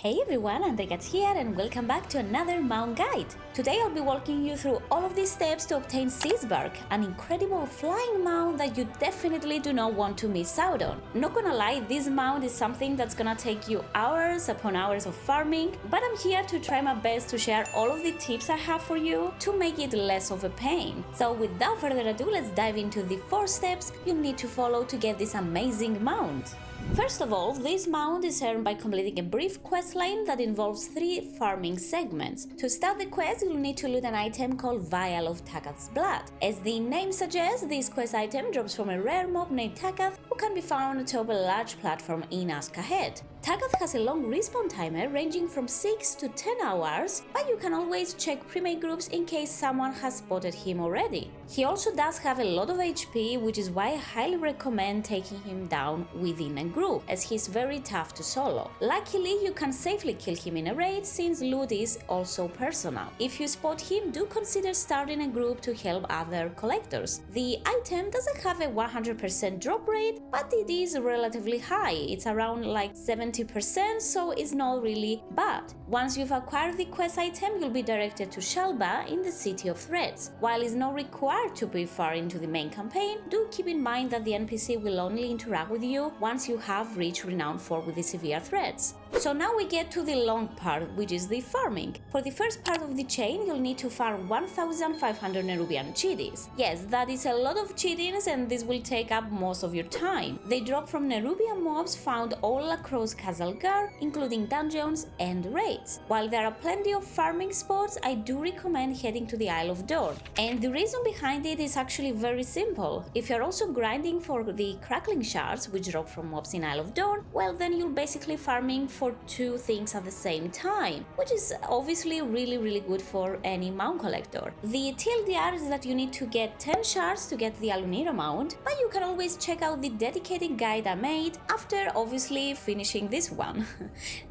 Hey everyone, Tka'ktath here and welcome back to another mount guide. Today I'll be walking you through all of these steps to obtain Siesbarg, an incredible flying mount that you definitely do not want to miss out on. Not gonna lie, this mount is something that's gonna take you hours upon hours of farming, but I'm here to try my best to share all of the tips I have for you to make it less of a pain. So without further ado, let's dive into the 4 steps you need to follow to get this amazing mount. First of all, this mount is earned by completing a brief quest line that involves 3 farming segments. To start the quest, you'll need to loot an item called Vial of Tka'ktath's blood. As the name suggests, this quest item drops from a rare mob named Tka'ktath who can be found atop a large platform in Azj-Kahet. Tka'ktath has a long respawn timer ranging from 6 to 10 hours, but you can always check premade groups in case someone has spotted him already. He also does have a lot of HP, which is why I highly recommend taking him down within a group, as he's very tough to solo. Luckily, you can safely kill him in a raid since loot is also personal. If you spot him, do consider starting a group to help other collectors. The item doesn't have a 100% drop rate, but it is relatively high. It's around like 70%, so it's not really bad. Once you've acquired the quest item, you'll be directed to Shalba in the City of Threats. While it's not required to be far into the main campaign, do keep in mind that the NPC will only interact with you once you have reached Renown 4 with the severe threats. So now we get to the long part, which is the farming. For the first part of the chain, you'll need to farm 1500 nerubian chitins. Yes, that is a lot of chitins and this will take up most of your time. They drop from nerubian mobs found all across Khazalgar, including dungeons and raids. While there are plenty of farming spots, I do recommend heading to the Isle of Dorn. And the reason behind it is actually very simple. If you're also grinding for the crackling shards, which drop from mobs in Isle of Dorn, well then you're basically farming for 2 things at the same time, which is obviously really good for any mount collector. The TLDR is that you need to get 10 shards to get the Alunira mount, but you can always check out the dedicated guide I made after obviously finishing this one.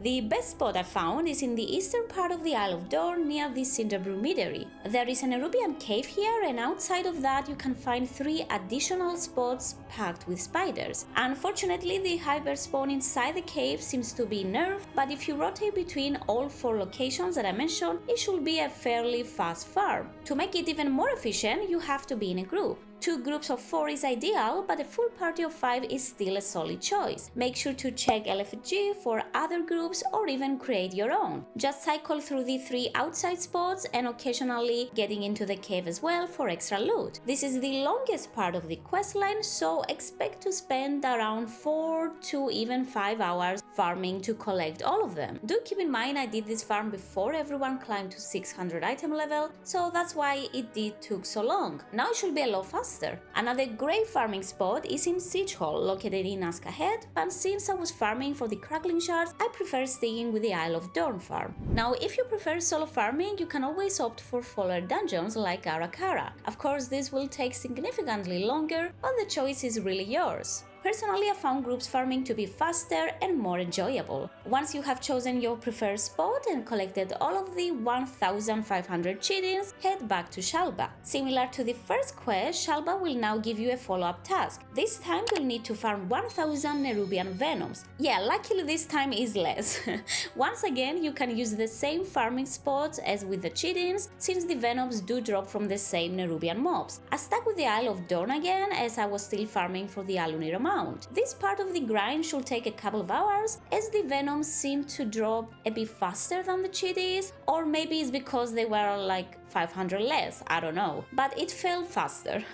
The best spot I found is in the eastern part of the Isle of Dorn near the Cinderbrew Meadery. There is a nerubian cave here, and outside of that you can find 3 additional spots packed with spiders. Unfortunately, the hyper spawn inside the cave seems to be nerfed, but if you rotate between all 4 locations that I mentioned, it should be a fairly fast farm. To make it even more efficient, you have to be in a group. 2 groups of 4 is ideal, but a full party of 5 is still a solid choice. Make sure to check LFG for other groups or even create your own. Just cycle through the 3 outside spots and occasionally getting into the cave as well for extra loot. This is the longest part of the questline, so expect to spend around 4 to even 5 hours farming to collect all of them. Do keep in mind I did this farm before everyone climbed to 600 item level, so that's why it did took so long. Now it should be a lot faster. Another great farming spot is in Siege Hall, located in Azj-Kahet, but since I was farming for the crackling shards, I prefer staying with the Isle of Dorn farm. Now, if you prefer solo farming, you can always opt for fuller dungeons like Arakara. Of course, this will take significantly longer, but the choice is really yours. Personally, I found groups farming to be faster and more enjoyable. Once you have chosen your preferred spot and collected all of the 1500 chitins, head back to Shalba. Similar to the first quest, Shalba will now give you a follow-up task. This time you'll need to farm 1000 nerubian venoms. Yeah, luckily this time is less. Once again, you can use the same farming spots as with the chitins, since the venoms do drop from the same nerubian mobs. I stuck with the Isle of Dorn again, as I was still farming for the Alunira mount. This part of the grind should take a couple of hours, as the venoms seem to drop a bit faster than the chitins, or maybe it's because they were like 500 less, I don't know, but it felt faster.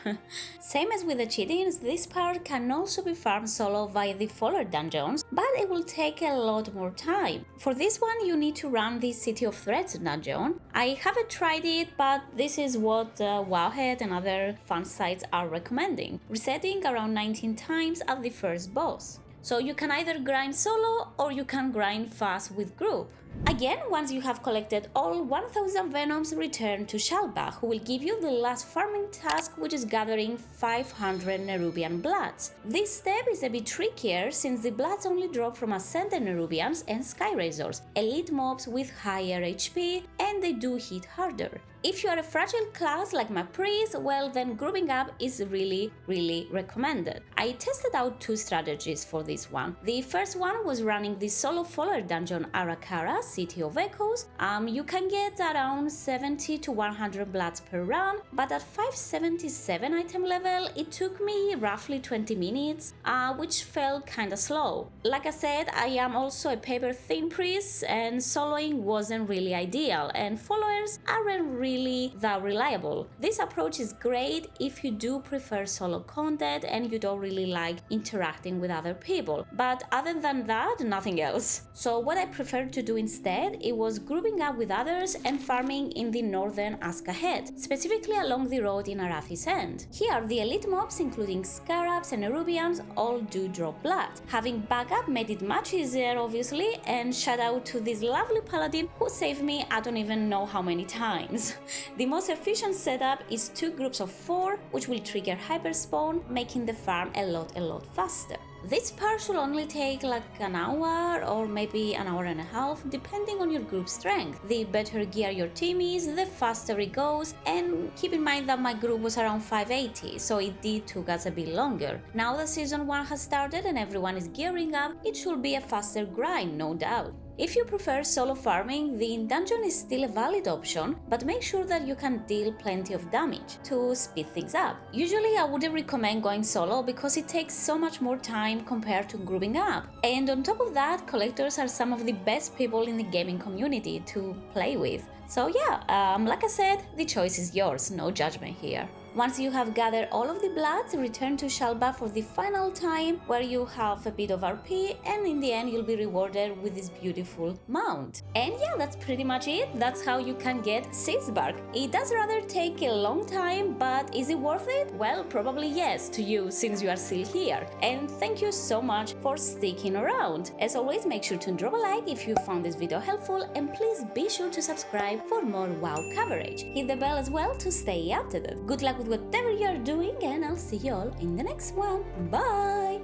Same as with the chitins, this part can also be farmed solo via the fuller dungeons, but it will take a lot more time. For this one, you need to run the City of Threats dungeon. I haven't tried it, but this is what Wowhead and other fun sites are recommending, resetting around 19 times at the first boss. So you can either grind solo or you can grind fast with group. Again, once you have collected all 1000 venoms, return to Shalba, who will give you the last farming task, which is gathering 500 nerubian bloods. This step is a bit trickier since the bloods only drop from ascended nerubians and sky razors, elite mobs with higher HP, and they do hit harder. if you are a fragile class like my priest, well then grouping up is really recommended. I tested out two strategies for this one. The first one was running the solo follower dungeon Arakara, City of Echoes. You can get around 70 to 100 bloods per run, but at 577 item level it took me roughly 20 minutes, which felt kinda slow. Like I said, I am also a paper thin priest and soloing wasn't really ideal, and followers aren't really that reliable. This approach is great if you do prefer solo content and you don't really like interacting with other people, but other than that, nothing else. So what I preferred to do instead, it was grouping up with others and farming in the northern Azj-Kahet, specifically along the road in Arathi's End. Here, the elite mobs including scarabs and nerubians all do drop blood. Having backup made it much easier obviously, and shout out to this lovely paladin who saved me I don't even know how many times. The most efficient setup is 2 groups of 4, which will trigger hyperspawn, making the farm a lot faster. This part should only take like an hour or maybe an hour and a half depending on your group strength. The better gear your team is, the faster it goes, and keep in mind that my group was around 580, so it did took us a bit longer. Now that season 1 has started and everyone is gearing up, it should be a faster grind, no doubt. If you prefer solo farming, the dungeon is still a valid option, but make sure that you can deal plenty of damage to speed things up. Usually I wouldn't recommend going solo because it takes so much more time compared to grouping up. And on top of that, collectors are some of the best people in the gaming community to play with. So yeah, like I said, the choice is yours, no judgment here. Once you have gathered all of the bloods, return to Shalba for the final time, where you have a bit of RP, and in the end you'll be rewarded with this beautiful mount. And yeah, that's pretty much it. That's how you can get Siesbarg. It does rather take a long time, but is it worth it? Well, probably yes to you, since you are still here. And thank you so much for sticking around. As always, make sure to drop a like if you found this video helpful, and please be sure to subscribe for more WoW coverage. Hit the bell as well to stay up to date. Good luck with whatever you're doing, and I'll see you all in the next one. Bye!